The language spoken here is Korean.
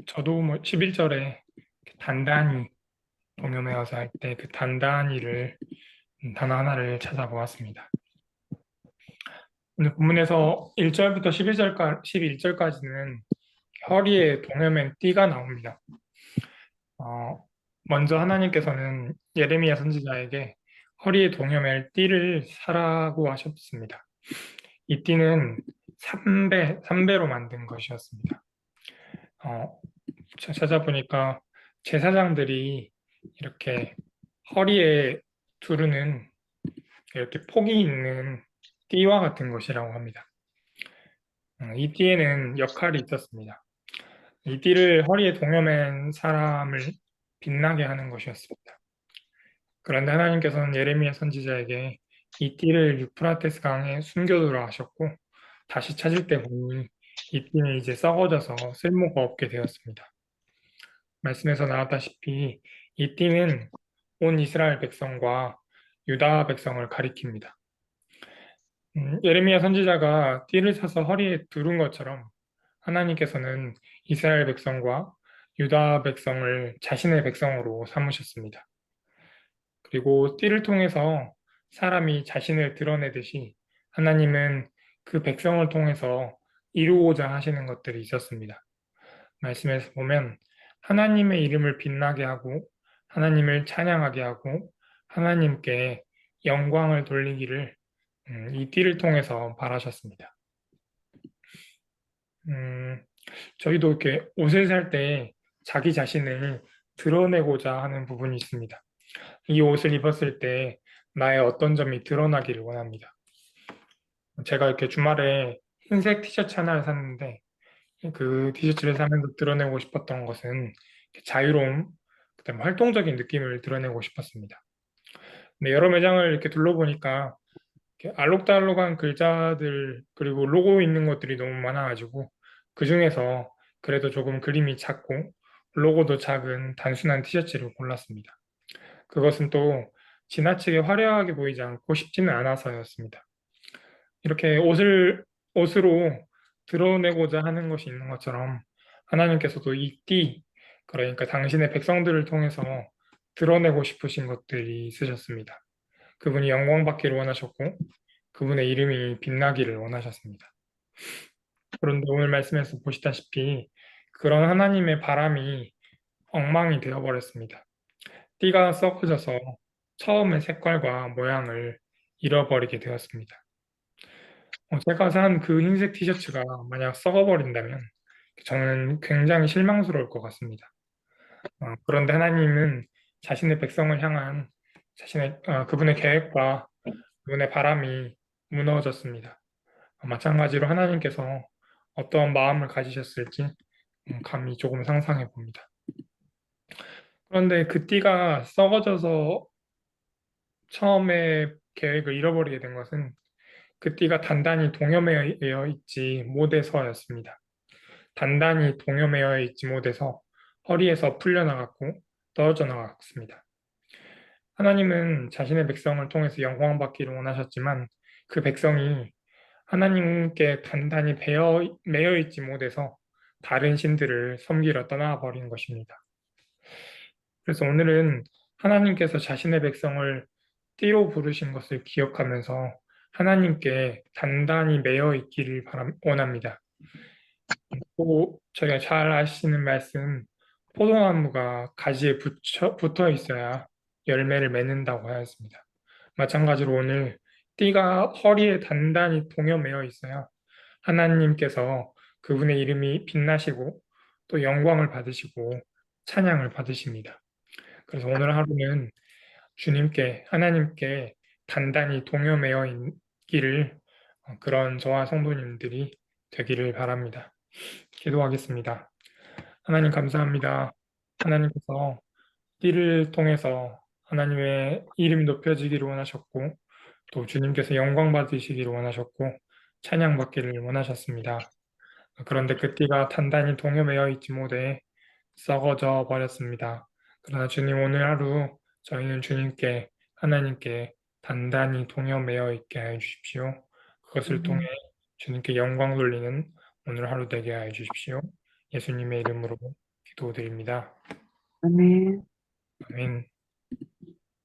저도 뭐 11절에 단단히 동요매어서 할 때 그 단단히를 단어 하나를 찾아보았습니다. 오늘 본문에서 1절부터 11절까지는 허리에 동여맨 띠가 나옵니다. 어, 먼저 하나님께서는 예레미야 선지자에게 허리에 동여맬 띠를 사라고 하셨습니다. 이 띠는 3배로 만든 것이었습니다. 어, 찾아보니까 제사장들이 이렇게 허리에 두르는 이렇게 폭이 있는 띠와 같은 것이라고 합니다. 이 띠에는 역할이 있었습니다. 이 띠를 허리에 동여맨 사람을 빛나게 하는 것이었습니다. 그런데 하나님께서는 예레미야 선지자에게 이 띠를 유프라테스 강에 숨겨두라 하셨고 다시 찾을 때 보니 이 띠는 이제 썩어져서 쓸모가 없게 되었습니다. 말씀에서 나왔다시피 이 띠는 온 이스라엘 백성과 유다 백성을 가리킵니다. 예레미야 선지자가 띠를 사서 허리에 두른 것처럼 하나님께서는 이스라엘 백성과 유다 백성을 자신의 백성으로 삼으셨습니다. 그리고 띠를 통해서 사람이 자신을 드러내듯이 하나님은 그 백성을 통해서 이루고자 하시는 것들이 있었습니다. 말씀에서 보면 하나님의 이름을 빛나게 하고 하나님을 찬양하게 하고 하나님께 영광을 돌리기를 이 띠를 통해서 바라셨습니다. 음, 저희도 이렇게 옷을 살 때 자기 자신을 드러내고자 하는 부분이 있습니다. 이 옷을 입었을 때 나의 어떤 점이 드러나기를 원합니다. 제가 이렇게 주말에 흰색 티셔츠 하나를 샀는데 그 티셔츠를 사면서 드러내고 싶었던 것은 자유로움, 그다음에 활동적인 느낌을 드러내고 싶었습니다. 근데 여러 매장을 이렇게 둘러보니까 이렇게 알록달록한 글자들 그리고 로고 있는 것들이 너무 많아가지고 그 중에서 그래도 조금 그림이 작고 로고도 작은 단순한 티셔츠를 골랐습니다. 그것은 또 지나치게 화려하게 보이지 않고 싶지는 않아서였습니다. 이렇게 옷으로 드러내고자 하는 것이 있는 것처럼 하나님께서도 이 띠, 그러니까 당신의 백성들을 통해서 드러내고 싶으신 것들이 있으셨습니다. 그분이 영광받기를 원하셨고 그분의 이름이 빛나기를 원하셨습니다. 그런데 오늘 말씀에서 보시다시피 그런 하나님의 바람이 엉망이 되어버렸습니다. 띠가 썩어져서 처음의 색깔과 모양을 잃어버리게 되었습니다. 제가 산 그 흰색 티셔츠가 만약 썩어버린다면 저는 굉장히 실망스러울 것 같습니다. 그런데 하나님은 자신의 백성을 향한 그분의 계획과 그분의 바람이 무너졌습니다. 마찬가지로 하나님께서 어떤 마음을 가지셨을지 감히 조금 상상해 봅니다. 그런데 그 띠가 썩어져서 처음에 계획을 잃어버리게 된 것은 그 띠가 단단히 동여매여 있지 못해서였습니다. 단단히 동여매여 있지 못해서 허리에서 풀려나갔고 떨어져 나갔습니다. 하나님은 자신의 백성을 통해서 영광받기를 원하셨지만 그 백성이 하나님께 단단히 매여 있지 못해서 다른 신들을 섬기러 떠나버린 것입니다. 그래서 오늘은 하나님께서 자신의 백성을 띠로 부르신 것을 기억하면서 하나님께 단단히 매여 있기를 원합니다. 또 저희가 잘 아시는 말씀, 포도나무가 가지에 붙어 있어야 열매를 맺는다고 하였습니다. 마찬가지로 오늘 띠가 허리에 단단히 동여매어 있어야 하나님께서 그분의 이름이 빛나시고 또 영광을 받으시고 찬양을 받으십니다. 그래서 오늘 하루는 주님께 하나님께 단단히 동요매어 있기를 그런 저와 성도님들이 되기를 바랍니다. 기도하겠습니다. 하나님 감사합니다. 하나님께서 띠를 통해서 하나님의 이름이 높여지기를 원하셨고 또 주님께서 영광 받으시기를 원하셨고 찬양 받기를 원하셨습니다. 그런데 그 띠가 단단히 동여매어 있지 못해 썩어져 버렸습니다. 그러나 주님 오늘 하루 저희는 주님께 하나님께 단단히 동여매어 있게 해 주십시오. 그것을 통해 아멘. 주님께 영광 돌리는 오늘 하루 되게 하여 주십시오. 예수님의 이름으로 기도드립니다. 아멘. 아멘.